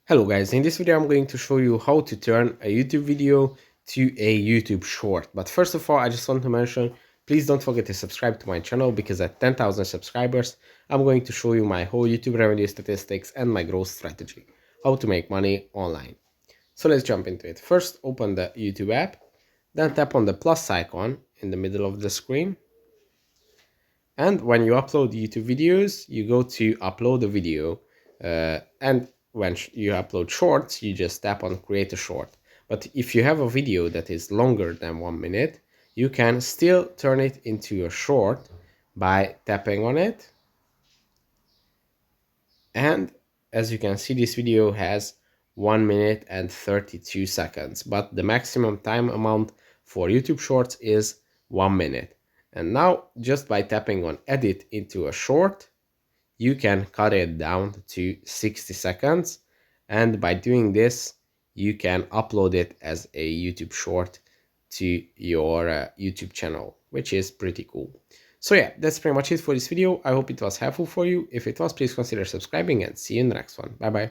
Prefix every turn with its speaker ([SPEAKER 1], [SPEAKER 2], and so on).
[SPEAKER 1] Hello guys, in this video I'm going to show you how to turn a YouTube video to a YouTube short. But first of all, I just want to mention, please don't forget to subscribe to my channel because at 10,000 subscribers, I'm going to show you my whole YouTube revenue statistics and my growth strategy, how to make money online. So let's jump into it. First, open the YouTube app, then tap on the plus icon in the middle of the screen. And when you upload YouTube videos, you go to upload a video. And when you upload shorts, you just tap on create a short. But if you have a video that is longer than 1 minute, you can still turn it into a short by tapping on it. And as you can see, this video has 1 minute and 32 seconds, but the maximum time amount for YouTube Shorts is 1 minute. And now just by tapping on edit into a short, you can cut it down to 60 seconds. And by doing this, you can upload it as a YouTube short to your YouTube channel, which is pretty cool. So yeah, that's pretty much it for this video. I hope it was helpful for you. If it was, please consider subscribing and see you in the next one. Bye bye.